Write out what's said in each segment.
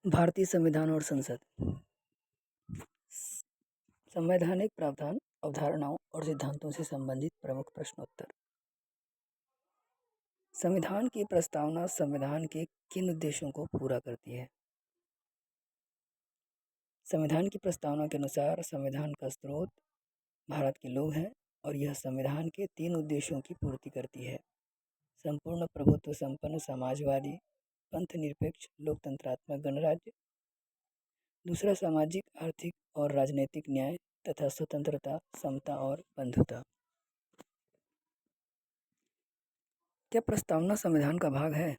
भारतीय संविधान और संसद। संवैधानिक प्रावधान, अवधारणाओं और सिद्धांतों से संबंधित प्रमुख प्रश्नोत्तर। संविधान की प्रस्तावना संविधान के किन उद्देश्यों को पूरा करती है? संविधान की प्रस्तावना के अनुसार संविधान का स्रोत भारत के लोग हैं और यह संविधान के 3 उद्देश्यों की पूर्ति करती है। संपूर्ण प्रभुत्व संपन्न समाजवादी, पंथ निरपेक्ष, लोकतंत्रात्मक गणराज्य। दूसरा, सामाजिक, आर्थिक और राजनीतिक न्याय तथा स्वतंत्रता, समता और बंधुता। क्या प्रस्तावना संविधान का भाग है?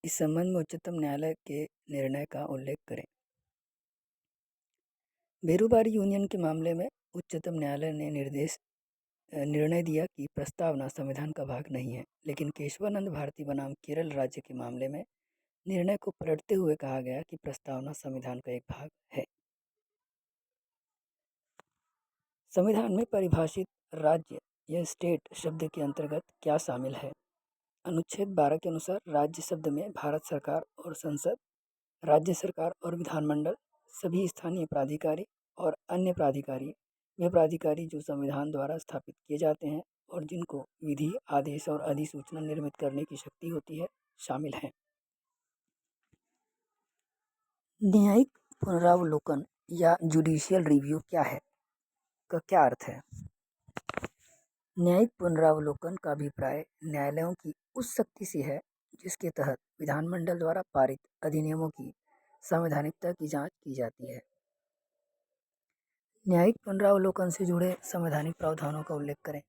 इस संबंध में उच्चतम न्यायालय के निर्णय का उल्लेख करें। बेरोबारी यूनियन के मामले में उच्चतम न्यायालय ने निर्णय दिया कि प्रस्तावना संविधान का भाग नहीं है, लेकिन केशवानंद भारती बनाम केरल राज्य के मामले में निर्णय को पलटते हुए कहा गया कि प्रस्तावना संविधान का एक भाग है। संविधान में परिभाषित राज्य या स्टेट शब्द के अंतर्गत क्या शामिल है? अनुच्छेद 12 के अनुसार राज्य शब्द में भारत सरकार और संसद, राज्य सरकार और विधानमंडल, सभी स्थानीय प्राधिकारी और अन्य प्राधिकारी, वे प्राधिकारी जो संविधान द्वारा स्थापित किए जाते हैं और जिनको विधि, आदेश और अधिसूचना निर्मित करने की शक्ति होती है, शामिल हैं। न्यायिक पुनरावलोकन या जुडिशियल रिव्यू क्या है? का क्या अर्थ है? न्यायिक पुनरावलोकन का अभिप्राय न्यायालयों की उस शक्ति से है जिसके तहत विधानमंडल द्वारा पारित अधिनियमों की संवैधानिकता की जांच की जाती है। न्यायिक पुनरावलोकन से जुड़े संवैधानिक प्रावधानों का उल्लेख करें।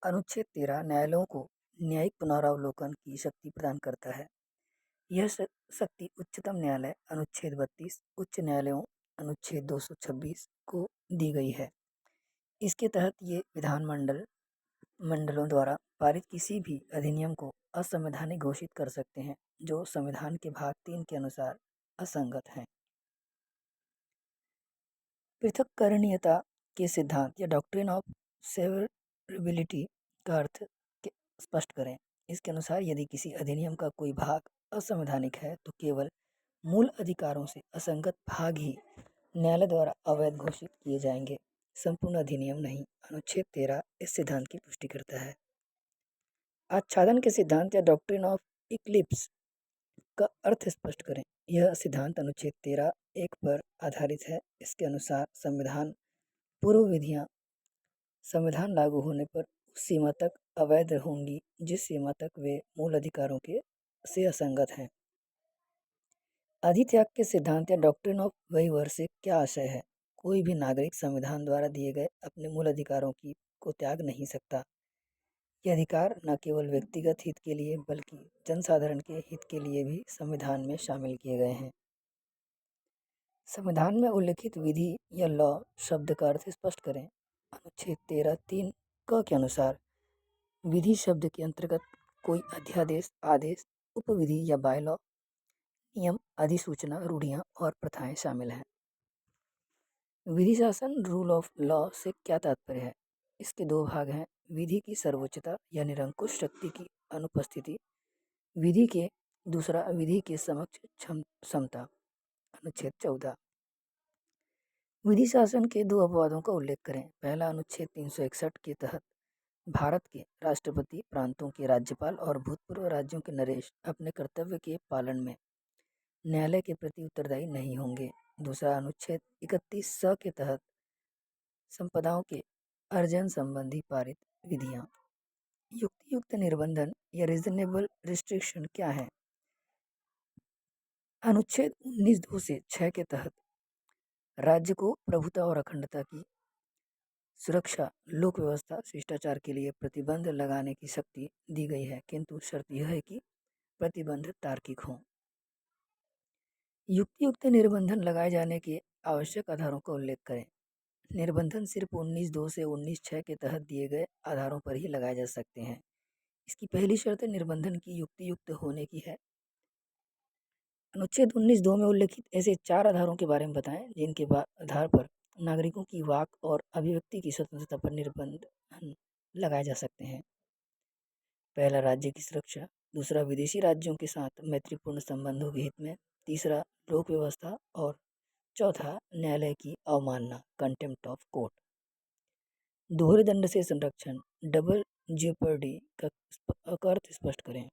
अनुच्छेद 13 न्यायालयों को न्यायिक पुनरावलोकन की शक्ति प्रदान करता है। यह शक्ति उच्चतम न्यायालय अनुच्छेद 32, उच्च न्यायालयों अनुच्छेद 226 को दी गई है। इसके तहत ये मंडलों द्वारा पारित किसी भी अधिनियम को असंवैधानिक घोषित कर सकते हैं जो संविधान के भाग 3 के अनुसार असंगत हैं। पृथक्करणीयता के सिद्धांत या डॉक्ट्रिन ऑफ सेवरेबिलिटी का अर्थ स्पष्ट करें। इसके अनुसार यदि किसी अधिनियम का कोई भाग असंवैधानिक है तो केवल मूल अधिकारों से असंगत भाग ही न्यायालय द्वारा अवैध घोषित किए जाएंगे, संपूर्ण अधिनियम नहीं। अनुच्छेद 13 इस सिद्धांत की पुष्टि करता है। आच्छादन के सिद्धांत या डॉक्ट्रिन ऑफ इक्लिप्स का अर्थ स्पष्ट करें। यह सिद्धांत अनुच्छेद 13(1) पर आधारित है। इसके अनुसार पूर्व विधियां संविधान लागू होने पर उस सीमा तक अवैध होंगी जिस सीमा तक वे मूल अधिकारों से असंगत हैं। अधित्याग के सिद्धांत या डॉक्ट्रिन ऑफ वेइवर से क्या आशय है? कोई भी नागरिक संविधान द्वारा दिए गए अपने मूल अधिकारों को त्याग नहीं सकता। ये अधिकार न केवल व्यक्तिगत हित के लिए बल्कि जनसाधारण के हित के लिए भी संविधान में शामिल किए गए हैं। संविधान में उल्लिखित विधि या लॉ शब्द का अर्थ स्पष्ट करें। अनुच्छेद 13(3) क के अनुसार विधि शब्द के अंतर्गत कोई अध्यादेश, आदेश, उपविधि या बायलॉ, नियम, अधिसूचना, रूढ़ियां और प्रथाएं शामिल हैं। विधि शासन रूल ऑफ लॉ से क्या तात्पर्य है? इसके 2 भाग हैं। विधि की सर्वोच्चता या निरंकुश शक्ति की अनुपस्थिति, दूसरा विधि के समक्ष क्षमता। अनुच्छेद 14 विधि शासन के 2 अपवादों का उल्लेख करें। पहला, अनुच्छेद 361 के तहत भारत के राष्ट्रपति, प्रांतों के राज्यपाल और भूतपूर्व राज्यों के नरेश अपने कर्तव्य के पालन में न्यायालय के प्रति उत्तरदायी नहीं होंगे। दूसरा, अनुच्छेद 31(स) के तहत संपदाओं के अर्जन संबंधी पारित विधियां। युक्तियुक्त निर्बंधन या रीजनेबल रिस्ट्रिक्शन क्या है? अनुच्छेद 19(2) से 6 के तहत राज्य को प्रभुता और अखंडता की सुरक्षा, लोक व्यवस्था, शिष्टाचार के लिए प्रतिबंध लगाने की शक्ति दी गई है, किंतु शर्त यह है कि प्रतिबंध तार्किक हों। युक्तियुक्त निर्बंधन लगाए जाने के आवश्यक आधारों का उल्लेख करें। निर्बंधन सिर्फ 19(2) से 19(6) के तहत दिए गए आधारों पर ही लगाए जा सकते हैं। इसकी पहली शर्त निर्बंधन की युक्तियुक्त होने की है। अनुच्छेद 19(2) में उल्लेखित ऐसे 4 आधारों के बारे में बताएं जिनके आधार पर नागरिकों की वाक और अभिव्यक्ति की स्वतंत्रता पर निर्बंध लगाए जा सकते हैं। पहला, राज्य की सुरक्षा। दूसरा विदेशी राज्यों के साथ मैत्रीपूर्ण संबंधों के हित में, तीसरा लोक व्यवस्था और चौथा न्यायालय की अवमानना कंटेम्प्ट ऑफ कोर्ट। दोहरे दंड से संरक्षण डबल जेपर्डी का अर्थ स्पष्ट करें।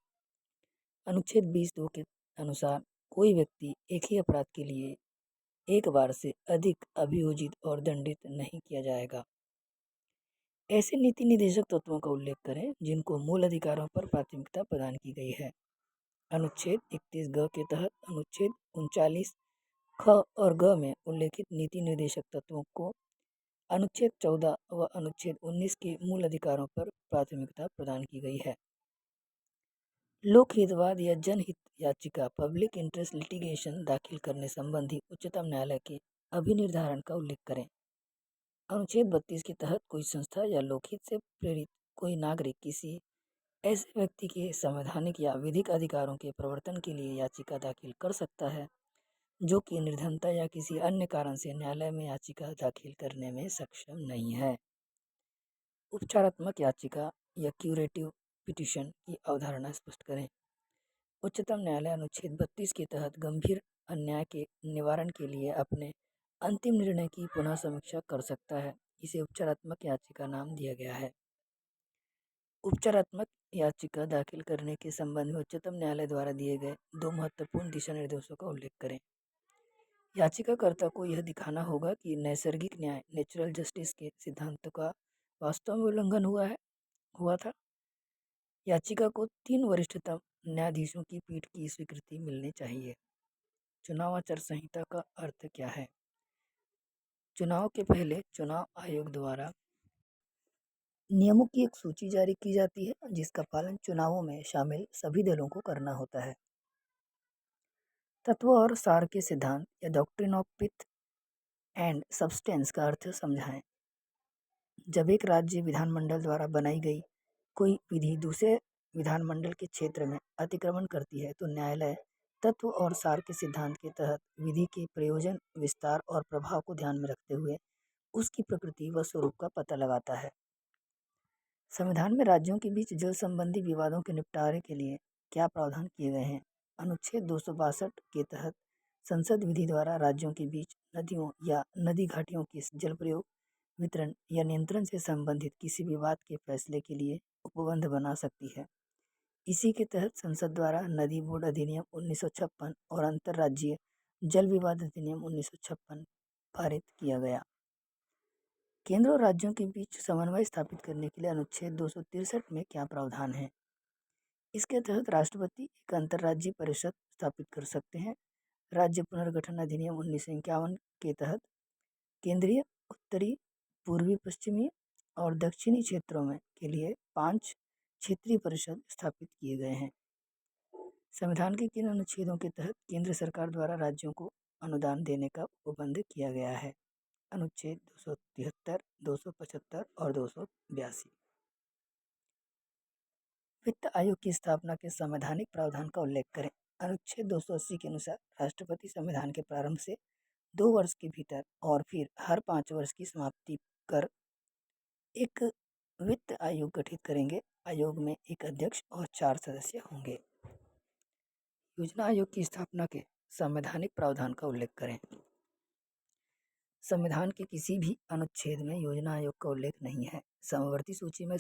अनुच्छेद 20(2) के अनुसार कोई व्यक्ति एक ही अपराध के लिए एक बार से अधिक अभियोजित और दंडित नहीं किया जाएगा। ऐसे नीति निर्देशक तत्वों का उल्लेख करें जिनको मूल अधिकारों पर प्राथमिकता प्रदान की गई है। अनुच्छेद 31(ग) के तहत अनुच्छेद 39 ख और ग में उल्लेखित नीति निर्देशक तत्वों को अनुच्छेद 14 व अनुच्छेद 19 के मूल अधिकारों पर प्राथमिकता प्रदान की गई है। लोकहितवाद या जनहित याचिका पब्लिक इंटरेस्ट लिटिगेशन दाखिल करने संबंधी उच्चतम न्यायालय के अभिनिर्धारण का उल्लेख करें। अनुच्छेद 32 के तहत कोई संस्था या लोकहित से प्रेरित कोई नागरिक किसी ऐसे व्यक्ति के संवैधानिक या विधिक अधिकारों के प्रवर्तन के लिए याचिका दाखिल कर सकता है जो कि निर्धनता या किसी अन्य कारण से न्यायालय में याचिका दाखिल करने में सक्षम नहीं है। उपचारात्मक याचिका या क्यूरेटिव पिटीशन की अवधारणा स्पष्ट करें। उच्चतम न्यायालय अनुच्छेद 32 के तहत गंभीर अन्याय के निवारण के लिए अपने अंतिम निर्णय की पुनः समीक्षा कर सकता है। इसे उपचारात्मक याचिका नाम दिया गया है। उपचारात्मक याचिका दाखिल करने के संबंध में उच्चतम न्यायालय द्वारा दिए गए 2 महत्वपूर्ण दिशा निर्देशों का उल्लेख करें। याचिकाकर्ता को यह दिखाना होगा कि नैसर्गिक न्याय नेचुरल जस्टिस के सिद्धांतों का वास्तव में उल्लंघन हुआ था। याचिका को 3 वरिष्ठतम न्यायाधीशों की पीठ की स्वीकृति मिलनी चाहिए। चुनाव आचार संहिता का अर्थ क्या है? चुनाव के पहले चुनाव आयोग द्वारा नियमों की एक सूची जारी की जाती है जिसका पालन चुनावों में शामिल सभी दलों को करना होता है। तत्व और सार के सिद्धांत या doctrine of pith and substance का अर्थ समझाएं। जब एक राज्य विधानमंडल द्वारा बनाई गई कोई विधि दूसरे विधानमंडल के क्षेत्र में अतिक्रमण करती है तो न्यायालय तत्व और सार के सिद्धांत के तहत विधि के प्रयोजन, विस्तार और प्रभाव को ध्यान में रखते हुए उसकी प्रकृति व स्वरूप का पता लगाता है। संविधान में राज्यों के बीच जल संबंधी विवादों के निपटारे के लिए क्या प्रावधान किए गए हैं? अनुच्छेद 262 के तहत संसद विधि द्वारा राज्यों के बीच नदियों या नदी घाटियों के जल प्रयोग, वितरण या नियंत्रण से संबंधित किसी विवाद के फैसले के लिए उपबंध बना सकती है। इसी के तहत संसद द्वारा नदी बोर्ड अधिनियम 1956 और अंतर्राज्यीय जल विवाद अधिनियम 1956 पारित किया गया। केंद्र और राज्यों के बीच समन्वय स्थापित करने के लिए अनुच्छेद 263 में क्या प्रावधान है? इसके तहत राष्ट्रपति एक अंतर्राज्यीय परिषद स्थापित कर सकते हैं। राज्य पुनर्गठन अधिनियम 1951 के तहत केंद्रीय, उत्तरी, पूर्वी, पश्चिमी और दक्षिणी क्षेत्रों में के लिए 5 क्षेत्रीय परिषद स्थापित किए गए हैं। संविधान के किन अनुच्छेदों के तहत केंद्र सरकार द्वारा राज्यों को अनुदान देने का उपबंध किया गया है? अनुच्छेद 273, 275 और 282। वित्त आयोग की स्थापना के संवैधानिक प्रावधान का उल्लेख करें। अनुच्छेद 280 के अनुसार राष्ट्रपति संविधान के प्रारंभ से 2 वर्ष के भीतर और फिर हर 5 वर्ष की समाप्ति कर एक वित्त आयोग गठित करेंगे। आयोग में एक अध्यक्ष और 4 सदस्य होंगे। योजना आयोग की स्थापना के संवैधानिक प्रावधान का उल्लेख करें। संविधान के किसी भी अनुच्छेद में योजना आयोग का उल्लेख नहीं है। समवर्ती सूची में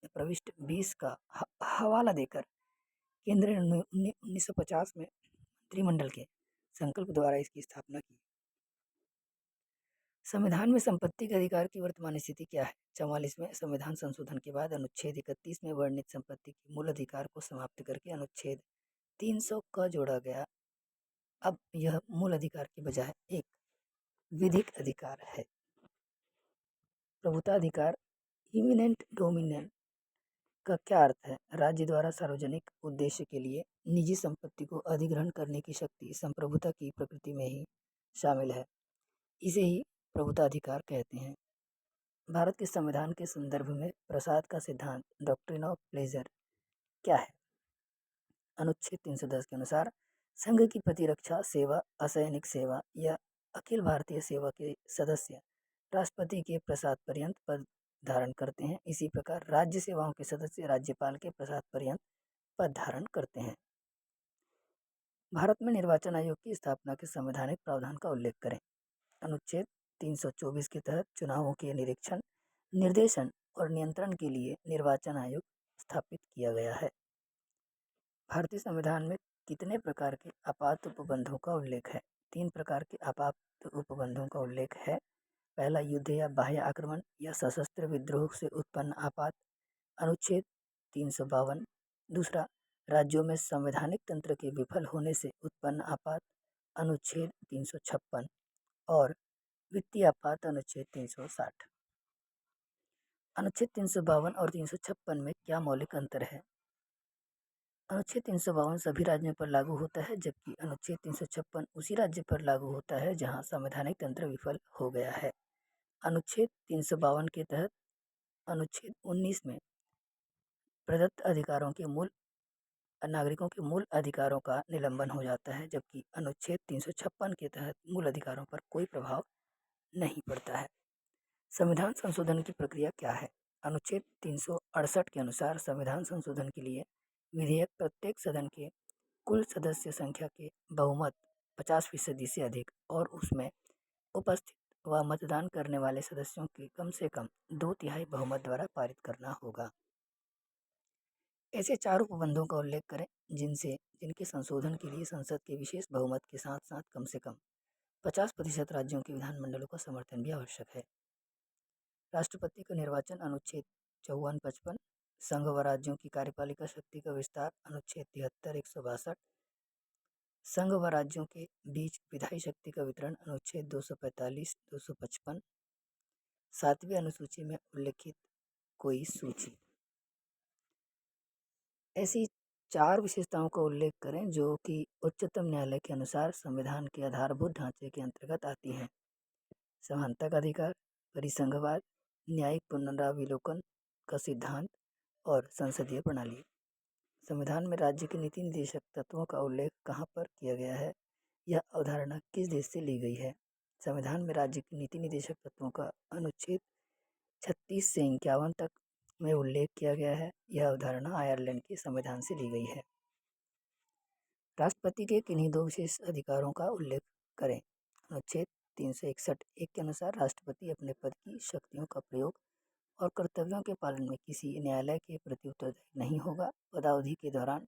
प्रविष्ट 20 का हवाला देकर केंद्र ने 1950 में मंत्रिमंडल के संकल्प द्वारा इसकी स्थापना की। संविधान में संपत्ति के अधिकार की वर्तमान स्थिति क्या है? 44वें संविधान संशोधन के बाद अनुच्छेद 31 में वर्णित संपत्ति के मूल अधिकार को समाप्त करके अनुच्छेद 300 का जोड़ा गया। अब यह मूल अधिकार के बजाय एक विधिक अधिकार है। प्रभुता अधिकार इमिनेंट डोमिनियन का क्या अर्थ है? राज्य द्वारा सार्वजनिक उद्देश्य के लिए निजी संपत्ति को अधिग्रहण करने की शक्ति संप्रभुता की प्रकृति में ही शामिल है। इसे ही प्रभुता अधिकार कहते हैं। भारत के संविधान के संदर्भ में प्रसाद का सिद्धांत डॉक्ट्रिन ऑफ प्लेजर क्या है? अनुच्छेद 310 के अनुसार संघ की प्रतिरक्षा सेवा, असैनिक सेवा या अखिल भारतीय सेवा के सदस्य राष्ट्रपति के प्रसाद पर्यंत पद धारण करते हैं। इसी प्रकार राज्य सेवाओं के सदस्य राज्यपाल के प्रसाद पर्यंत पद धारण करते हैं। भारत में निर्वाचन आयोग की स्थापना के संवैधानिक प्रावधान का उल्लेख करें। अनुच्छेद 324 के तहत चुनावों के निरीक्षण, निर्देशन और नियंत्रण के लिए निर्वाचन आयोग स्थापित किया गया है। भारतीय संविधान में कितने प्रकार के आपात उपबंधों का उल्लेख है? 3 प्रकार के आपात उपबंधों का उल्लेख है। पहला, युद्ध या बाह्य आक्रमण या सशस्त्र विद्रोह से उत्पन्न आपात, अनुच्छेद 352। दूसरा, राज्यों में संवैधानिक तंत्र के विफल होने से उत्पन्न आपात, अनुच्छेद 356। और वित्तीय आपात, अनुच्छेद 360। अनुच्छेद 352 और 356 में क्या मौलिक अंतर है? अनुच्छेद 352 सभी राज्यों पर लागू होता है, जबकि अनुच्छेद 356 उसी राज्य पर लागू होता है जहां संवैधानिक तंत्र विफल हो गया है। अनुच्छेद 352 के तहत अनुच्छेद 19 में प्रदत्त नागरिकों के मूल अधिकारों का निलंबन हो जाता है, जबकि अनुच्छेद 356 के तहत मूल अधिकारों पर कोई प्रभाव नहीं पड़ता है। संविधान संशोधन की प्रक्रिया क्या है? अनुच्छेद 368 के अनुसार संविधान संशोधन के लिए विधेयक प्रत्येक सदन के कुल सदस्य संख्या के बहुमत 50% से अधिक और उसमें उपस्थित व मतदान करने वाले सदस्यों के कम से कम 2/3 बहुमत द्वारा पारित करना होगा। ऐसे 4 उपबंधों का उल्लेख करें जिनके संशोधन के लिए संसद के विशेष बहुमत के साथ साथ कम से कम 50% राज्यों के विधानमंडलों का समर्थन भी आवश्यक है। राष्ट्रपति का निर्वाचन, अनुच्छेद 54-55। संघ व राज्यों की कार्यपालिका शक्ति का विस्तार, अनुच्छेद 73-162। संघ व राज्यों के बीच विधायी शक्ति का वितरण, अनुच्छेद 245-255। 7वीं अनुसूची में उल्लेखित कोई सूची। ऐसी 4 विशेषताओं का उल्लेख करें जो कि उच्चतम न्यायालय के अनुसार संविधान के आधारभूत ढांचे के अंतर्गत आती हैं। समानता का अधिकार, परिसंघवाद, न्यायिक पुनराविलोकन का सिद्धांत और संसदीय प्रणाली। संविधान में राज्य के नीति निर्देशक तत्वों का उल्लेख कहाँ पर किया गया है? यह अवधारणा किस देश से ली गई है? संविधान में राज्य के नीति निर्देशक तत्वों का अनुच्छेद 36 से 51 तक में उल्लेख किया गया है। यह अवधारणा आयरलैंड के संविधान से ली गई है। राष्ट्रपति के किन्हीं 2 विशेष अधिकारों का उल्लेख करें। अनुच्छेद 361 के अनुसार राष्ट्रपति अपने पद की शक्तियों का प्रयोग और कर्तव्यों के पालन में किसी न्यायालय के प्रति उत्तरदायी नहीं होगा। पदावधि के दौरान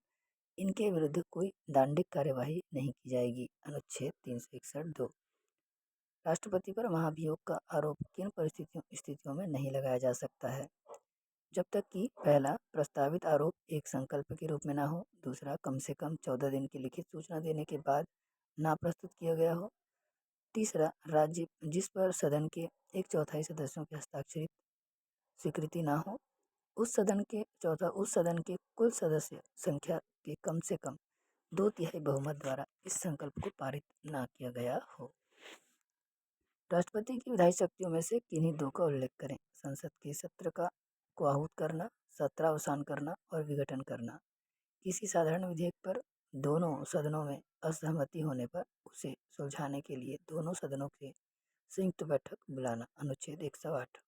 इनके विरुद्ध कोई दंडिक कार्यवाही नहीं की जाएगी। अनुच्छेद 361(2). राष्ट्रपति पर महाभियोग का आरोप किन स्थितियों में नहीं लगाया जा सकता है? जब तक कि पहला, प्रस्तावित आरोप एक संकल्प के रूप में ना हो। दूसरा, कम से कम 14 दिन की लिखित सूचना देने के बाद ना प्रस्तुत किया गया हो। तीसरा, राज्य जिस पर सदन के 1/4 सदस्यों की हस्ताक्षरित स्वीकृति ना हो। उस सदन के कुल सदस्य संख्या के कम से कम 2/3 बहुमत द्वारा इस संकल्प को पारित ना किया गया हो। राष्ट्रपति की विधायी शक्तियों में से किन्हीं 2 का उल्लेख करें। संसद के सत्र को आहूत करना, सत्रावसान करना और विघटन करना। किसी साधारण विधेयक पर दोनों सदनों में असहमति होने पर उसे सुलझाने के लिए दोनों सदनों के संयुक्त बैठक बुलाना। अनुच्छेद 108।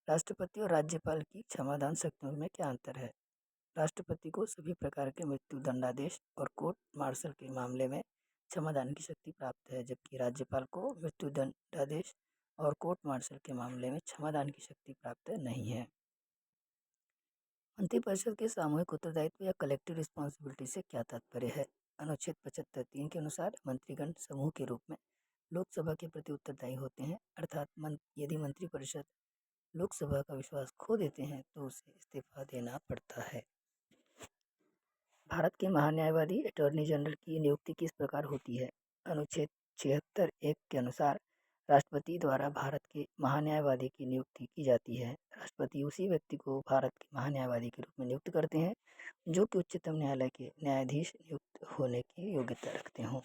राष्ट्रपति और राज्यपाल की क्षमादान शक्तियों में क्या अंतर है? राष्ट्रपति को सभी प्रकार के मृत्यु दंडादेश और कोर्ट मार्शल के मामले में क्षमादान की शक्ति प्राप्त है, जबकि राज्यपाल को मृत्यु दंडादेश और कोर्ट मार्शल के मामले में क्षमादान की शक्ति प्राप्त नहीं है। मंत्रिपरिषद के सामूहिक उत्तरदायित्व या कलेक्टिव रिस्पॉन्सिबिलिटी से क्या तात्पर्य है? अनुच्छेद 75(3) के अनुसार मंत्रीगण समूह के रूप में लोकसभा के प्रति उत्तरदायी होते हैं, अर्थात यदि मंत्रिपरिषद लोकसभा का विश्वास खो देते हैं तो उसे इस्तीफा देना पड़ता है। भारत के महान्यायवादी अटॉर्नी जनरल की नियुक्ति किस प्रकार होती है? अनुच्छेद 76(1) के अनुसार राष्ट्रपति द्वारा भारत के महान्यायवादी की नियुक्ति की जाती है। राष्ट्रपति उसी व्यक्ति को भारत के महान्यायवादी के रूप में नियुक्त करते हैं जो कि उच्चतम न्यायालय के न्यायाधीश नियुक्त होने की योग्यता रखते हों।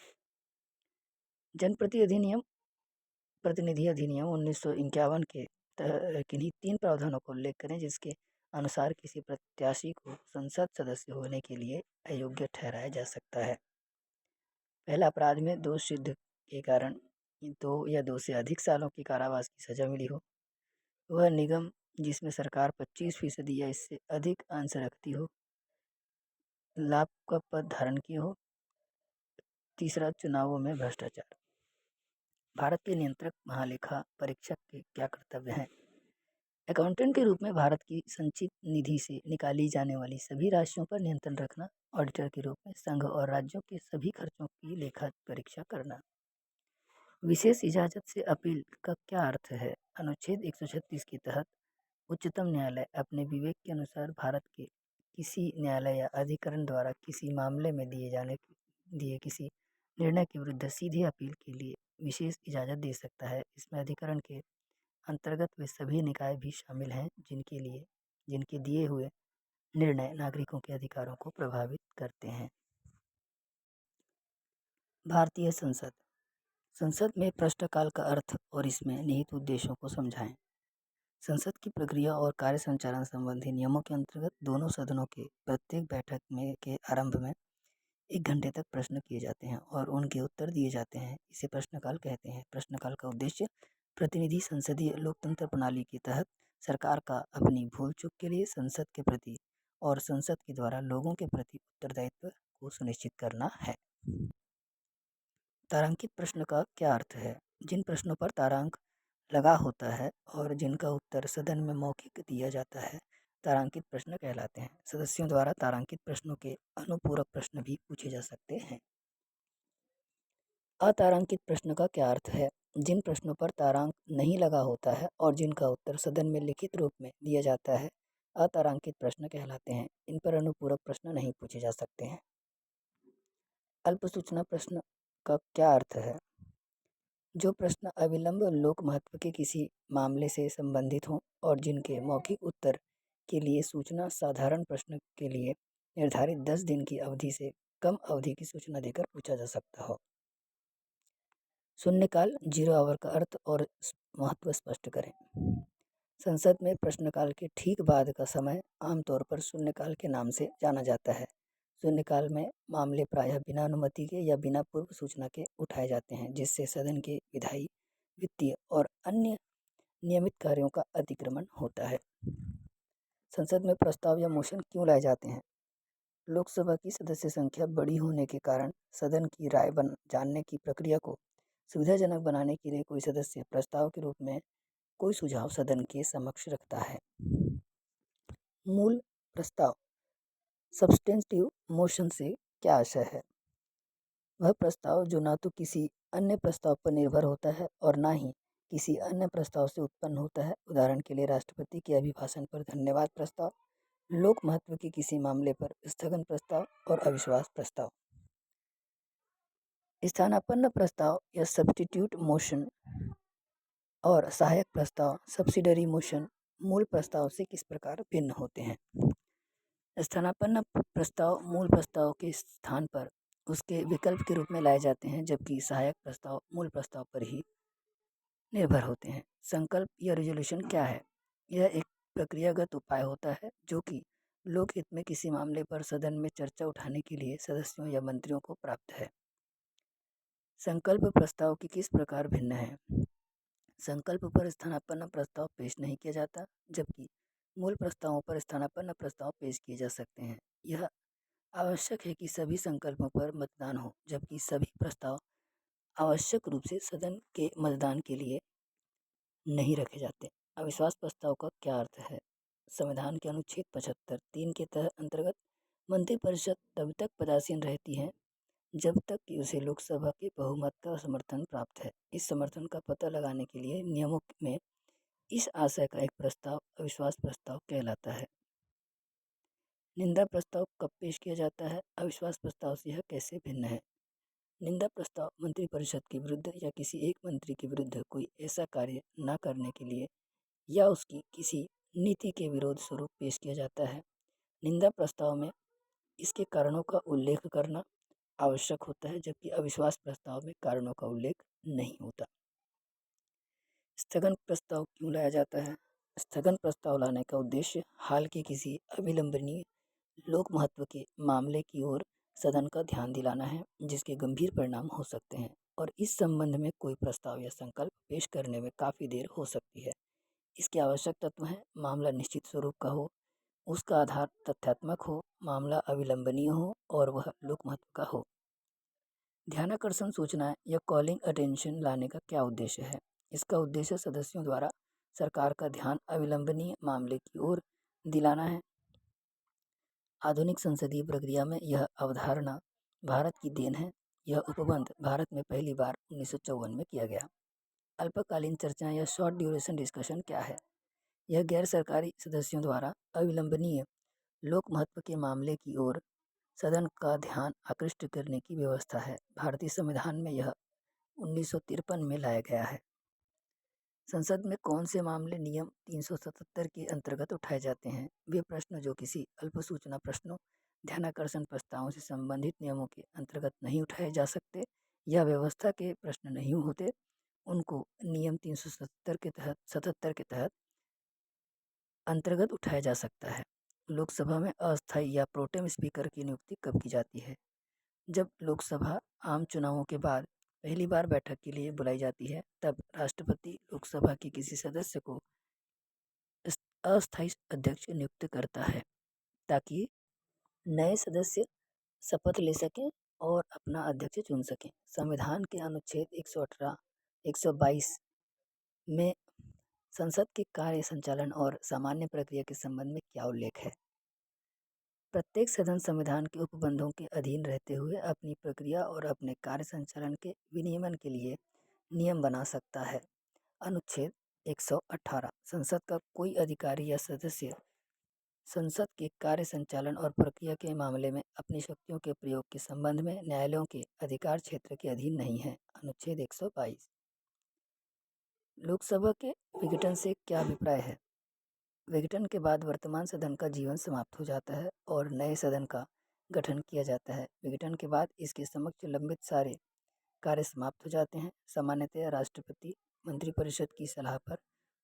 प्रतिनिधि अधिनियम 1951 के किन्हीं 3 प्रावधानों का उल्लेख करें जिसके अनुसार किसी प्रत्याशी को संसद सदस्य होने के लिए अयोग्य ठहराया जा सकता है। पहला, अपराध में दोष सिद्ध के कारण 2 या 2 से अधिक सालों की कारावास की सजा मिली हो। वह निगम जिसमें सरकार 25% या इससे अधिक अंश रखती हो। लाभ का पद धारण किए हो। तीसरा, चुनावों में भ्रष्टाचार। भारत के नियंत्रक महालेखा परीक्षक के क्या कर्तव्य हैं? अकाउंटेंट के रूप में भारत की संचित निधि से निकाली जाने वाली सभी राशियों पर नियंत्रण रखना। ऑडिटर के रूप में संघ और राज्यों के सभी खर्चों की लेखा परीक्षा करना। विशेष इजाजत से अपील का क्या अर्थ है? अनुच्छेद 136 के तहत उच्चतम न्यायालय अपने विवेक के अनुसार भारत के किसी न्यायालय या अधिकरण द्वारा किसी मामले में दिए किसी निर्णय के विरुद्ध सीधे अपील के लिए विशेष इजाजत दे सकता है। इसमें अधिकरण के अंतर्गत वे सभी निकाय भी शामिल हैं जिनके दिए हुए निर्णय नागरिकों के अधिकारों को प्रभावित करते हैं। भारतीय संसद। संसद में प्रश्नकाल का अर्थ और इसमें निहित उद्देश्यों को समझाएं। संसद की प्रक्रिया और कार्य संचालन संबंधी नियमों के अंतर्गत दोनों सदनों के प्रत्येक बैठक में के आरंभ में 1 घंटे तक प्रश्न किए जाते हैं और उनके उत्तर दिए जाते हैं। इसे प्रश्नकाल कहते हैं। प्रश्नकाल का उद्देश्य प्रतिनिधि संसदीय लोकतंत्र प्रणाली के तहत सरकार का अपनी भूल चूक के लिए संसद के प्रति और संसद के द्वारा लोगों के प्रति उत्तरदायित्व को सुनिश्चित करना है। तारांकित प्रश्न का क्या अर्थ है? जिन प्रश्नों पर तारांक लगा होता है और जिनका उत्तर सदन में मौखिक दिया जाता है तारांकित प्रश्न कहलाते हैं। सदस्यों द्वारा तारांकित प्रश्नों के अनुपूरक प्रश्न भी पूछे जा सकते हैं। अतारांकित प्रश्न का क्या अर्थ है? जिन प्रश्नों पर तारांक नहीं लगा होता है और जिनका उत्तर सदन में लिखित रूप में दिया जाता है अतारांकित प्रश्न कहलाते हैं। इन पर अनुपूरक प्रश्न नहीं पूछे जा सकते हैं। अल्प सूचना प्रश्न का क्या अर्थ है? जो प्रश्न अविलंब लोक महत्व के किसी मामले से संबंधित हों और जिनके मौखिक उत्तर के लिए सूचना साधारण प्रश्न के लिए निर्धारित 10 दिन की अवधि से कम अवधि की सूचना देकर पूछा जा सकता हो। शून्यकाल 0 आवर का अर्थ और महत्व स्पष्ट करें। संसद में प्रश्नकाल के ठीक बाद का समय आमतौर पर शून्यकाल के नाम से जाना जाता है। शून्यकाल में मामले प्रायः बिना अनुमति के या बिना पूर्व सूचना के उठाए जाते हैं, जिससे सदन के विधायी, वित्तीय और अन्य नियमित कार्यों का अतिक्रमण होता है। संसद में प्रस्ताव या मोशन क्यों लाए जाते हैं? लोकसभा की सदस्य संख्या बड़ी होने के कारण सदन की राय जानने की प्रक्रिया को सुविधाजनक बनाने के लिए कोई सदस्य प्रस्ताव के रूप में कोई सुझाव सदन के समक्ष रखता है। मूल प्रस्ताव सब्सटेंटिव मोशन से क्या आशय है? वह प्रस्ताव जो ना तो किसी अन्य प्रस्ताव पर निर्भर होता है और ना ही किसी अन्य प्रस्ताव से उत्पन्न होता है। उदाहरण के लिए राष्ट्रपति के अभिभाषण पर धन्यवाद प्रस्ताव, लोक महत्व के किसी मामले पर स्थगन प्रस्ताव और अविश्वास प्रस्ताव। स्थानापन्न प्रस्ताव या सब्स्टिट्यूट मोशन और सहायक प्रस्ताव सब्सिडरी मोशन मूल प्रस्ताव से किस प्रकार भिन्न होते हैं? स्थानापन्न प्रस्ताव मूल प्रस्ताव के स्थान पर उसके विकल्प के रूप में लाए जाते हैं, जबकि सहायक प्रस्ताव मूल प्रस्ताव पर ही निर्भर होते हैं। संकल्प या रिजोल्यूशन क्या है? यह एक प्रक्रियागत उपाय होता है जो कि लोकहित में किसी मामले पर सदन में चर्चा उठाने के लिए सदस्यों या मंत्रियों को प्राप्त है। संकल्प प्रस्ताव की किस प्रकार भिन्न है? संकल्प पर स्थानापन्न प्रस्ताव पेश नहीं किया जाता, जबकि मूल प्रस्तावों पर स्थानापन्न प्रस्ताव पेश किए जा सकते हैं। यह आवश्यक है कि सभी संकल्पों पर मतदान हो, जबकि सभी प्रस्ताव आवश्यक रूप से सदन के मतदान के लिए नहीं रखे जाते। अविश्वास प्रस्ताव का क्या अर्थ है? संविधान के अनुच्छेद 75(3) के तहत अंतर्गत मंत्रिपरिषद तब तक पदासीन रहती है जब तक कि उसे लोकसभा के बहुमत का समर्थन प्राप्त है। इस समर्थन का पता लगाने के लिए नियमों में इस आशय का एक प्रस्ताव अविश्वास प्रस्ताव कहलाता है। निंदा प्रस्ताव कब पेश किया जाता है? अविश्वास प्रस्ताव से यह कैसे भिन्न है? निंदा प्रस्ताव मंत्रिपरिषद के विरुद्ध या किसी एक मंत्री के विरुद्ध कोई ऐसा कार्य न करने के लिए या उसकी किसी नीति के विरोध स्वरूप पेश किया जाता है। निंदा प्रस्ताव में इसके कारणों का उल्लेख करना आवश्यक होता है, जबकि अविश्वास प्रस्ताव में कारणों का उल्लेख नहीं होता। स्थगन प्रस्ताव क्यों लाया जाता है? स्थगन प्रस्ताव लाने का उद्देश्य हाल के किसी अविलंबनीय लोक महत्व के मामले की ओर सदन का ध्यान दिलाना है, जिसके गंभीर परिणाम हो सकते हैं और इस संबंध में कोई प्रस्ताव या संकल्प पेश करने में काफ़ी देर हो सकती है। इसके आवश्यक तत्व हैं: मामला निश्चित स्वरूप का हो, उसका आधार तथ्यात्मक हो, मामला अविलंबनीय हो और वह लोक महत्व का हो। ध्यानाकर्षण सूचना या कॉलिंग अटेंशन लाने का क्या उद्देश्य है? इसका उद्देश्य सदस्यों द्वारा सरकार का ध्यान अविलंबनीय मामले की ओर दिलाना है। आधुनिक संसदीय प्रक्रिया में यह अवधारणा भारत की देन है। यह उपबंध भारत में पहली बार 1954 में किया गया। अल्पकालीन चर्चा या शॉर्ट ड्यूरेशन डिस्कशन क्या है? यह गैर सरकारी सदस्यों द्वारा अविलंबनीय लोक महत्व के मामले की ओर सदन का ध्यान आकृष्ट करने की व्यवस्था है। भारतीय संविधान में यह 1953 में लाया गया है। संसद में कौन से मामले नियम 377 के अंतर्गत उठाए जाते हैं? वे प्रश्न जो किसी अल्पसूचना प्रश्नों, ध्यानाकर्षण प्रस्तावों से संबंधित नियमों के अंतर्गत नहीं उठाए जा सकते या व्यवस्था के प्रश्न नहीं होते, उनको नियम 377 के तहत अंतर्गत उठाया जा सकता है। लोकसभा में अस्थायी या प्रोटेम स्पीकर की नियुक्ति कब की जाती है? जब लोकसभा आम चुनावों के बाद पहली बार बैठक के लिए बुलाई जाती है, तब राष्ट्रपति लोकसभा के किसी सदस्य को अस्थायी अध्यक्ष नियुक्त करता है ताकि नए सदस्य शपथ ले सकें और अपना अध्यक्ष चुन सकें। संविधान के अनुच्छेद 118, 122 में संसद के कार्य संचालन और सामान्य प्रक्रिया के संबंध में क्या उल्लेख है? प्रत्येक सदन संविधान के उपबंधों के अधीन रहते हुए अपनी प्रक्रिया और अपने कार्य संचालन के विनियमन के लिए नियम बना सकता है। अनुच्छेद 118 संसद का कोई अधिकारी या सदस्य संसद के कार्य संचालन और प्रक्रिया के मामले में अपनी शक्तियों के प्रयोग के संबंध में न्यायालयों के अधिकार क्षेत्र के अधीन नहीं है। अनुच्छेद 122 लोकसभा के विघटन से क्या अभिप्राय है? विघटन के बाद वर्तमान सदन का जीवन समाप्त हो जाता है और नए सदन का गठन किया जाता है। विघटन के बाद इसके समक्ष लंबित सारे कार्य समाप्त हो जाते हैं। सामान्यतः राष्ट्रपति मंत्रिपरिषद की सलाह पर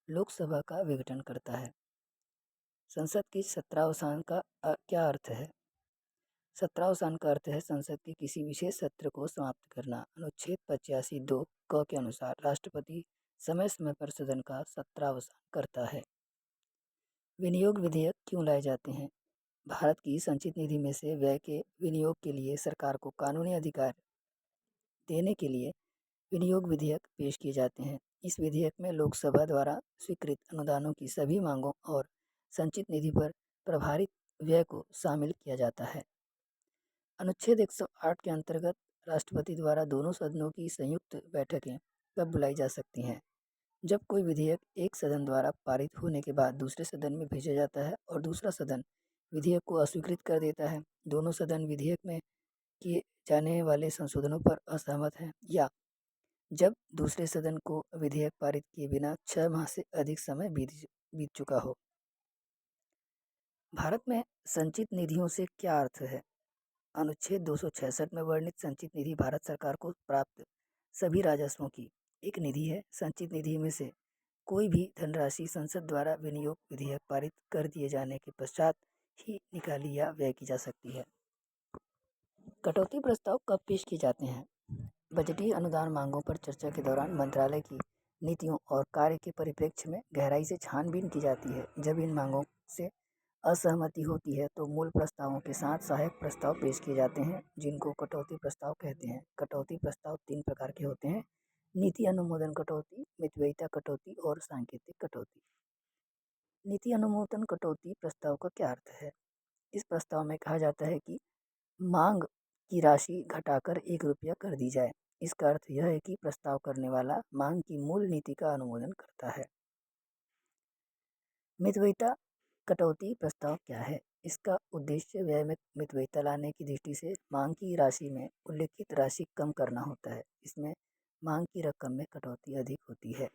लोकसभा का विघटन करता है। संसद की सत्रावसान का क्या अर्थ है? सत्रावसान का अर्थ है संसद के किसी विशेष सत्र को समाप्त करना। अनुच्छेद 85(2) क के अनुसार राष्ट्रपति समय समय पर सदन का सत्रावसान करता है। विनियोग विधेयक क्यों लाए जाते हैं? भारत की संचित निधि में से व्यय के विनियोग के लिए सरकार को कानूनी अधिकार देने के लिए विनियोग विधेयक पेश किए जाते हैं। इस विधेयक में लोकसभा द्वारा स्वीकृत अनुदानों की सभी मांगों और संचित निधि पर प्रभारित व्यय को शामिल किया जाता है। अनुच्छेद 108 के अंतर्गत राष्ट्रपति द्वारा दोनों सदनों की संयुक्त बैठकें कब बुलाई जा सकती हैं? जब कोई विधेयक एक सदन द्वारा पारित होने के बाद दूसरे सदन में भेजा जाता है और दूसरा सदन विधेयक को अस्वीकृत कर देता है, दोनों सदन विधेयक में किए जाने वाले संशोधनों पर असहमत हैं, या जब दूसरे सदन को विधेयक पारित किए बिना 6 माह से अधिक समय बीत चुका हो। भारत में संचित निधियों से क्या अर्थ है? अनुच्छेद 266 में वर्णित संचित निधि भारत सरकार को प्राप्त सभी राजस्वों की एक निधि है। संचित निधि में से कोई भी धनराशि संसद द्वारा विनियोग विधेयक पारित कर दिए जाने के पश्चात ही निकाली या व्यय की जा सकती है। कटौती प्रस्ताव कब पेश किए जाते हैं? बजटीय अनुदान मांगों पर चर्चा के दौरान मंत्रालय की नीतियों और कार्य के परिप्रेक्ष्य में गहराई से छानबीन की जाती है। जब इन मांगों से असहमति होती है तो मूल प्रस्तावों के साथ सहायक प्रस्ताव पेश किए जाते हैं, जिनको कटौती प्रस्ताव कहते हैं। कटौती प्रस्ताव 3 प्रकार के होते हैं: नीति अनुमोदन कटौती, मितव्ययिता कटौती और सांकेतिक कटौती। नीति अनुमोदन कटौती प्रस्ताव का क्या अर्थ है? इस प्रस्ताव में कहा जाता है कि मांग की राशि घटाकर 1 रुपया कर दी जाए। इसका अर्थ यह है कि प्रस्ताव करने वाला मांग की मूल नीति का अनुमोदन करता है। मितव्ययिता कटौती प्रस्ताव क्या है? इसका उद्देश्य व्यय में मितव्ययिता लाने की दृष्टि से मांग की राशि में उल्लिखित राशि कम करना होता है। इसमें मांग की रकम में कटौती अधिक होती है।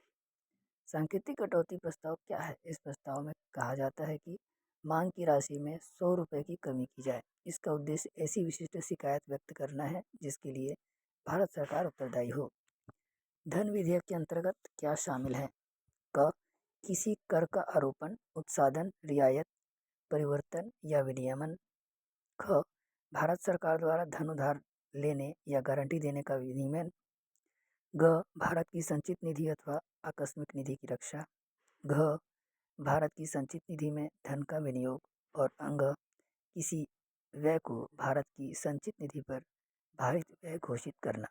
सांकेतिक कटौती प्रस्ताव क्या है? इस प्रस्ताव में कहा जाता है कि मांग की राशि में 100 रुपये की कमी की जाए। इसका उद्देश्य ऐसी विशिष्ट शिकायत व्यक्त करना है जिसके लिए भारत सरकार उत्तरदायी हो। धन विधेयक के अंतर्गत क्या शामिल है? क किसी कर का आरोपण, उत्साधन, रियायत, परिवर्तन या विनियमन। ख भारत सरकार द्वारा धन उधार लेने या गारंटी देने का विनियमन। ग भारत की संचित निधि अथवा आकस्मिक निधि की रक्षा। घ भारत की संचित निधि में धन का विनियोग। और अंग किसी व्यय को भारत की संचित निधि पर भारित व्यय घोषित करना।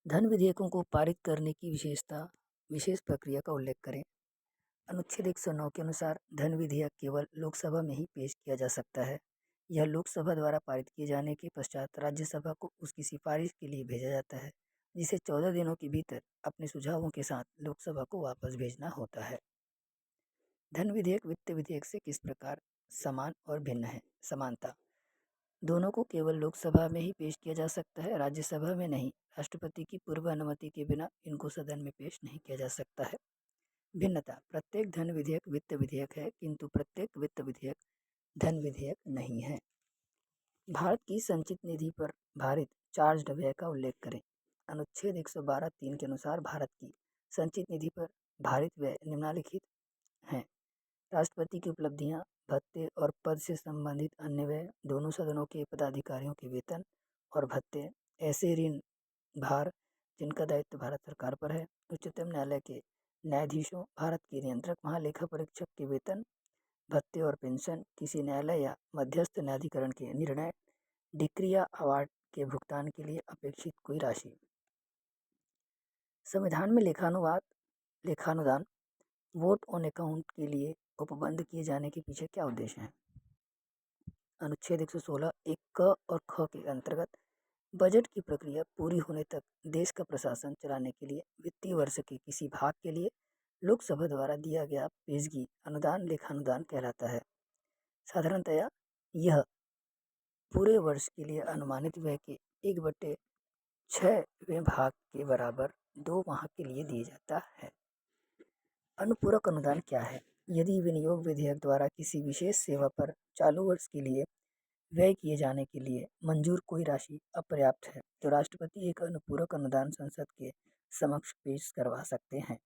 धन विधेयकों को पारित करने की विशेष प्रक्रिया का उल्लेख करें। अनुच्छेद 109 के अनुसार धन विधेयक केवल लोकसभा में ही पेश किया जा सकता है। यह लोकसभा द्वारा पारित किए जाने के पश्चात राज्यसभा को उसकी सिफारिश के लिए भेजा जाता है, जिसे 14 दिनों के भीतर अपने सुझावों के साथ लोकसभा को वापस भेजना होता है। धन विधेयक वित्त विधेयक से किस प्रकार समान और भिन्न है? समानता: दोनों को केवल लोकसभा में ही पेश किया जा सकता है, राज्यसभा में नहीं। राष्ट्रपति की पूर्व अनुमति के बिना इनको सदन में पेश नहीं किया जा सकता है। भिन्नता: प्रत्येक धन विधेयक वित्त विधेयक है, किंतु प्रत्येक वित्त विधेयक धन विधेयक नहीं है। भारत की संचित निधि पर भारित चार्ज्ड व्यय का उल्लेख करें। अनुच्छेद 112(3) के अनुसार भारत की संचित निधि पर भारित व्यय निम्नलिखित हैं: राष्ट्रपति की उपलब्धियां, भत्ते और पद से संबंधित अन्य व्यय, दोनों सदनों के पदाधिकारियों के वेतन और भत्ते, ऐसे ऋण भार जिनका दायित्व भारत सरकार पर है, उच्चतम न्यायालय के न्यायाधीशों, भारत के नियंत्रक महालेखा परीक्षक के वेतन, भत्ते और पेंशन, किसी न्यायालय या मध्यस्थ न्यायाधिकरण के निर्णय, डिक्री या अवार्ड के भुगतान के लिए अपेक्षित कोई राशि। संविधान में लेखानुदान वोट ऑन अकाउंट के लिए उपबंध किए जाने के पीछे क्या उद्देश्य है? अनुच्छेद 116 एक क और ख के अंतर्गत बजट की प्रक्रिया पूरी होने तक देश का प्रशासन चलाने के लिए वित्तीय वर्ष के किसी भाग के लिए लोकसभा द्वारा दिया गया पेशगी अनुदान लेखानुदान कहलाता है। साधारणतया यह पूरे वर्ष के लिए अनुमानित व्यय के 1/6वें भाग के बराबर 2 माह के लिए दिया जाता है। अनुपूरक अनुदान क्या है? यदि विनियोग विधेयक द्वारा किसी विशेष सेवा पर चालू वर्ष के लिए व्यय किए जाने के लिए मंजूर कोई राशि अपर्याप्त है, तो राष्ट्रपति एक अनुपूरक अनुदान संसद के समक्ष पेश करवा सकते हैं।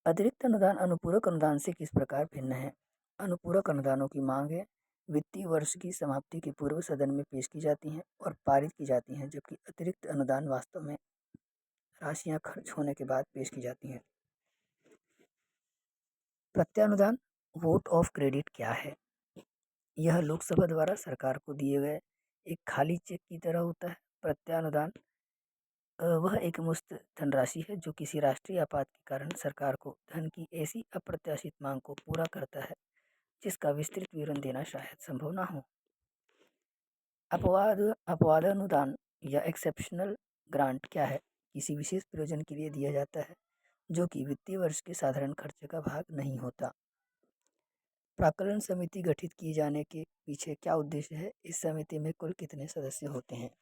अतिरिक्त अनुदान अनुपूरक अनुदान से किस प्रकार भिन्न है? अनुपूरक अनुदानों की मांगें वित्तीय वर्ष की समाप्ति के पूर्व सदन में पेश की जाती हैं और पारित की जाती हैं, जबकि अतिरिक्त अनुदान वास्तव में राशियां खर्च होने के बाद पेश की जाती हैं। प्रत्यानुदान वोट ऑफ क्रेडिट क्या है? यह लोकसभा द्वारा सरकार को दिए गए एक खाली चेक की तरह होता है। प्रत्यानुदान वह एक मुफ्त धनराशि है जो किसी राष्ट्रीय आपात के कारण सरकार को धन की ऐसी अप्रत्याशित मांग को पूरा करता है जिसका विस्तृत विवरण देना शायद संभव ना हो। अपवाद अनुदान या एक्सेप्शनल ग्रांट क्या है? किसी विशेष प्रयोजन के लिए दिया जाता है जो कि वित्तीय वर्ष के साधारण खर्चे का भाग नहीं होता। प्राक्कलन समिति गठित किए जाने के पीछे क्या उद्देश्य है? इस समिति में कुल कितने सदस्य होते हैं?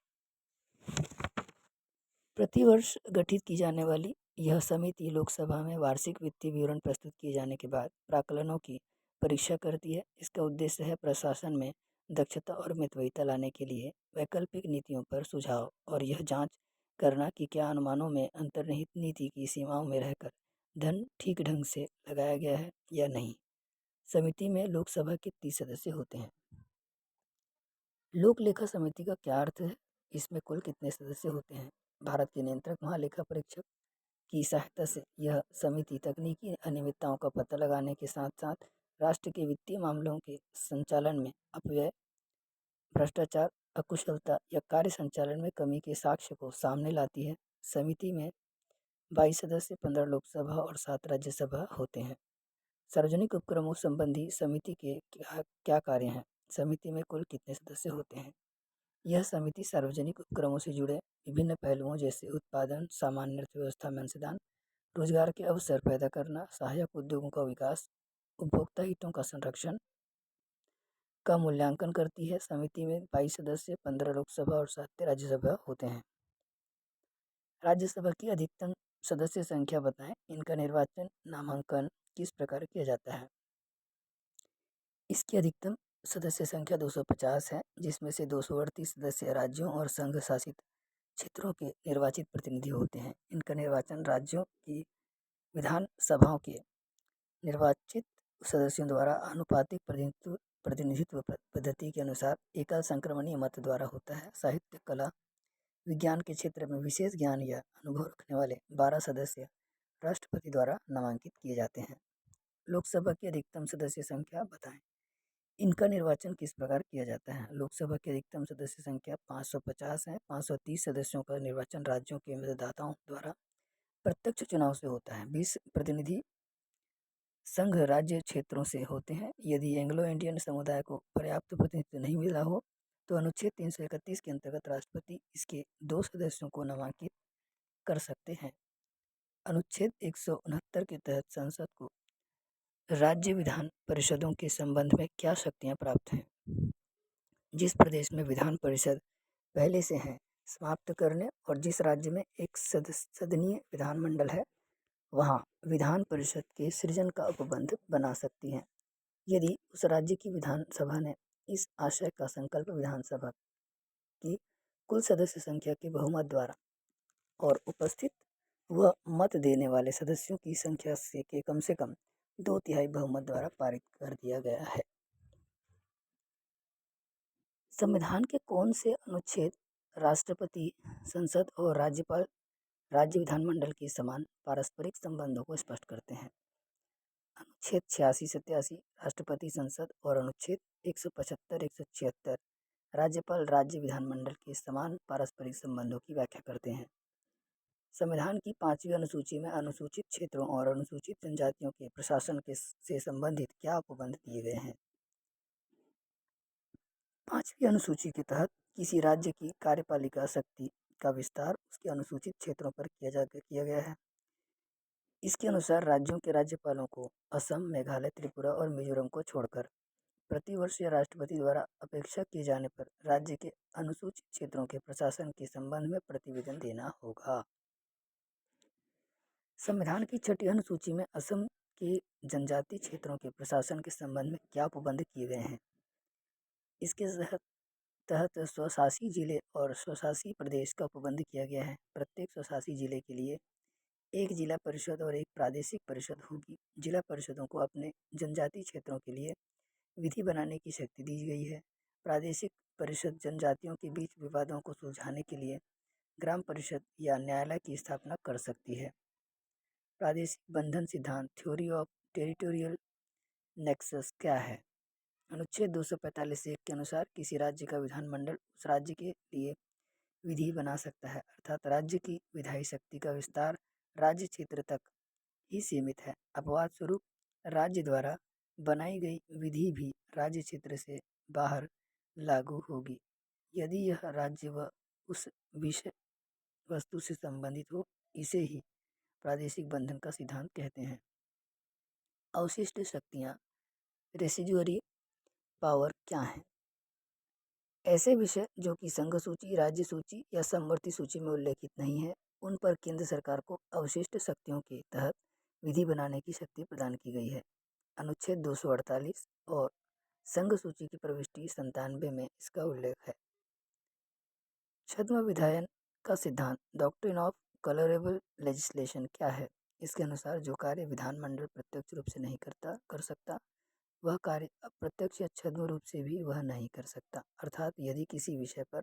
प्रतिवर्ष गठित की जाने वाली यह समिति लोकसभा में वार्षिक वित्तीय विवरण प्रस्तुत किए जाने के बाद प्राक्कलनों की परीक्षा करती है। इसका उद्देश्य है प्रशासन में दक्षता और मितव्ययिता लाने के लिए वैकल्पिक नीतियों पर सुझाव और यह जांच करना कि क्या अनुमानों में अंतर्निहित नीति की सीमाओं में रहकर धन ठीक ढंग से लगाया गया है या नहीं। समिति में लोकसभा के 30 सदस्य होते हैं। लोक लेखा समिति का क्या अर्थ है? इसमें कुल कितने सदस्य होते हैं? भारत के नियंत्रक महालेखा परीक्षक की सहायता से यह समिति तकनीकी अनियमितताओं का पता लगाने के साथ साथ राष्ट्र के वित्तीय मामलों के संचालन में अपव्यय, भ्रष्टाचार, अकुशलता या कार्य संचालन में कमी के साक्ष्य को सामने लाती है। समिति में 22 सदस्य, 15 लोकसभा और 7 राज्यसभा होते हैं। सार्वजनिक उपक्रमों संबंधी समिति के क्या कार्य हैं? समिति में कुल कितने सदस्य होते हैं? यह समिति सार्वजनिक उपक्रमों से जुड़े विभिन्न पहलुओं जैसे उत्पादन, सामान्य अर्थव्यवस्था में अंशदान, रोजगार के अवसर पैदा करना, सहायक उद्योगों का विकास, उपभोक्ता हितों का संरक्षण का मूल्यांकन करती है। समिति में 22 सदस्य, 15 लोकसभा और 7 राज्यसभा होते हैं। राज्यसभा की अधिकतम सदस्य संख्या बताएं। इनका निर्वाचन नामांकन किस प्रकार किया जाता है? इसकी अधिकतम सदस्य संख्या 250 है, जिसमें से 238 सदस्य राज्यों और संघ शासित क्षेत्रों के निर्वाचित प्रतिनिधि होते हैं। इनका निर्वाचन राज्यों की विधानसभाओं के निर्वाचित सदस्यों द्वारा आनुपातिक प्रतिनिधित्व पद्धति के अनुसार एकल संक्रमणीय मत द्वारा होता है। साहित्य, कला, विज्ञान के क्षेत्र में विशेष ज्ञान या अनुभव रखने वाले 12 सदस्य राष्ट्रपति द्वारा नामांकित किए जाते हैं। लोकसभा की अधिकतम सदस्य संख्या बताएं। इनका निर्वाचन किस प्रकार किया जाता है? लोकसभा की अधिकतम सदस्य संख्या 550 है। 530 सदस्यों का निर्वाचन राज्यों के मतदाताओं द्वारा प्रत्यक्ष चुनाव से होता है। 20 प्रतिनिधि संघ राज्य क्षेत्रों से होते हैं। यदि एंग्लो इंडियन समुदाय को पर्याप्त प्रतिनिधित्व नहीं मिला हो तो अनुच्छेद 331 के अंतर्गत राष्ट्रपति इसके 2 सदस्यों को नामांकित कर सकते हैं। अनुच्छेद 169 के तहत संसद को राज्य विधान परिषदों के संबंध में क्या शक्तियां प्राप्त हैं? जिस प्रदेश में विधान परिषद पहले से है समाप्त करने और जिस राज्य में एक सदनीय विधानमंडल है वहाँ विधान परिषद के सृजन का उपबंध बना सकती हैं। यदि उस राज्य की विधानसभा ने इस आशय का संकल्प विधानसभा की कुल सदस्य संख्या के बहुमत द्वारा और उपस्थित व मत देने वाले सदस्यों की संख्या से के कम से कम 2/3 बहुमत द्वारा पारित कर दिया गया है। संविधान के कौन से अनुच्छेद राष्ट्रपति, संसद और राज्यपाल राज्य विधानमंडल के समान पारस्परिक संबंधों को स्पष्ट करते हैं? अनुच्छेद 86-87 राष्ट्रपति, संसद और अनुच्छेद 175-176 राज्यपाल राज्य विधानमंडल के समान पारस्परिक संबंधों की व्याख्या करते हैं। संविधान की 5वीं अनुसूची में अनुसूचित क्षेत्रों और अनुसूचित जनजातियों के प्रशासन से संबंधित क्या उपबंध दिए गए हैं? 5वीं अनुसूची के तहत किसी राज्य की कार्यपालिका शक्ति का विस्तार उसके अनुसूचित क्षेत्रों पर किया गया है। इसके अनुसार राज्यों के राज्यपालों को असम, मेघालय, त्रिपुरा और मिजोरम को छोड़कर प्रतिवर्ष या राष्ट्रपति द्वारा अपेक्षा किए जाने पर राज्य के अनुसूचित क्षेत्रों के प्रशासन के संबंध में प्रतिवेदन देना होगा। संविधान की 6ठी अनुसूची में असम के जनजातीय क्षेत्रों के प्रशासन के संबंध में क्या उपबंध किए गए हैं? इसके तहत स्वशासी जिले और स्वशासी प्रदेश का उपबंध किया गया है। प्रत्येक स्वशासी जिले के लिए एक जिला परिषद और एक प्रादेशिक परिषद होगी। जिला परिषदों को अपने जनजातीय क्षेत्रों के लिए विधि बनाने की शक्ति दी गई है। प्रादेशिक परिषद जनजातियों के बीच विवादों को सुलझाने के लिए ग्राम परिषद या न्यायालय की स्थापना कर सकती है। प्रादेशिक बंधन सिद्धांत, थ्योरी ऑफ टेरिटोरियल नेक्सस क्या है? अनुच्छेद 245(1) के अनुसार किसी राज्य का विधानमंडल उस राज्य के लिए विधि बना सकता है, अर्थात राज्य की विधायी शक्ति का विस्तार राज्य क्षेत्र तक ही सीमित है। अपवाद स्वरूप राज्य द्वारा बनाई गई विधि भी राज्य क्षेत्र से बाहर लागू होगी यदि यह राज्य व उस विषय वस्तु से संबंधित हो। इसे ही प्रादेशिक बंधन का सिद्धांत कहते हैं। अवशिष्ट शक्तियाँ, रेसिडुअरी पावर क्या है? ऐसे विषय जो कि संघ सूची, राज्य सूची या समवर्ती सूची में उल्लेखित नहीं है उन पर केंद्र सरकार को अवशिष्ट शक्तियों के तहत विधि बनाने की शक्ति प्रदान की गई है। अनुच्छेद 248 और संघ सूची की प्रविष्टि 97 में इसका उल्लेख है। छद्म विधायन का सिद्धांत, डॉक्ट्रिन ऑफ कलरेबल लेजिस्लेशन क्या है? इसके अनुसार जो कार्य विधानमंडल प्रत्यक्ष रूप से नहीं कर सकता वह कार्य अप्रत्यक्ष या छद्म रूप से भी वह नहीं कर सकता। अर्थात यदि किसी विषय पर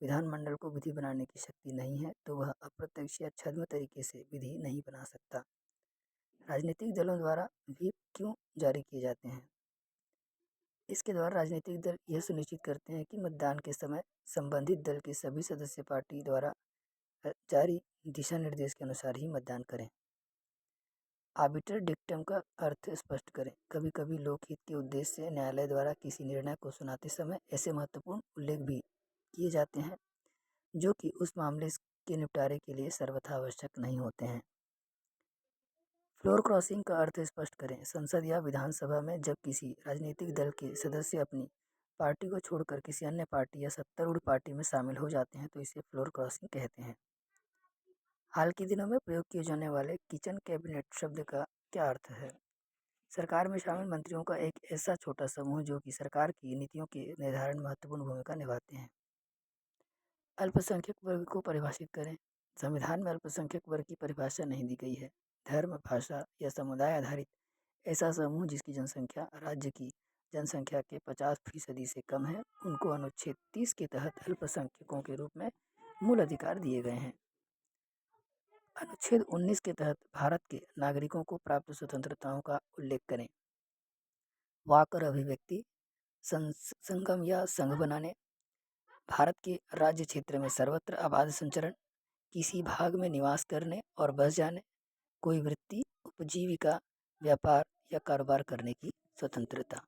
विधानमंडल को विधि बनाने की शक्ति नहीं है तो वह अप्रत्यक्ष या छद्म तरीके से विधि नहीं बना सकता। राजनीतिक दलों द्वारा व्हिप क्यों जारी किए जाते हैं? इसके द्वारा राजनीतिक दल यह सुनिश्चित करते हैं कि मतदान के समय संबंधित दल के सभी सदस्य पार्टी द्वारा जारी दिशा निर्देश के अनुसार ही मतदान करें। आर्बिटर डिक्टम का अर्थ स्पष्ट करें। कभी कभी लोकहित के उद्देश्य से न्यायालय द्वारा किसी निर्णय को सुनाते समय ऐसे महत्वपूर्ण उल्लेख भी किए जाते हैं जो कि उस मामले के निपटारे के लिए सर्वथा आवश्यक नहीं होते हैं। फ्लोर क्रॉसिंग का अर्थ स्पष्ट करें। संसद या विधानसभा में जब किसी राजनीतिक दल के सदस्य अपनी पार्टी को छोड़कर किसी अन्य पार्टी या सत्तारूढ़ पार्टी में शामिल हो जाते हैं तो इसे फ्लोर क्रॉसिंग कहते हैं। हाल के दिनों में प्रयोग किए जाने वाले किचन कैबिनेट शब्द का क्या अर्थ है? सरकार में शामिल मंत्रियों का एक ऐसा छोटा समूह जो कि सरकार की नीतियों के निर्धारण में महत्वपूर्ण भूमिका निभाते हैं। अल्पसंख्यक वर्ग को परिभाषित करें। संविधान में अल्पसंख्यक वर्ग की परिभाषा नहीं दी गई है। धर्म, भाषा या समुदाय आधारित ऐसा समूह जिसकी जनसंख्या राज्य की जनसंख्या के 50% से कम है उनको अनुच्छेद 30 के तहत अल्पसंख्यकों के रूप में मूल अधिकार दिए गए हैं। अनुच्छेद 19 के तहत भारत के नागरिकों को प्राप्त स्वतंत्रताओं का उल्लेख करें। वाक और अभिव्यक्ति संगम या संघ बनाने, भारत के राज्य क्षेत्र में सर्वत्र आबाद संचरण, किसी भाग में निवास करने और बस जाने, कोई वृत्ति, उपजीविका, व्यापार या कारोबार करने की स्वतंत्रता।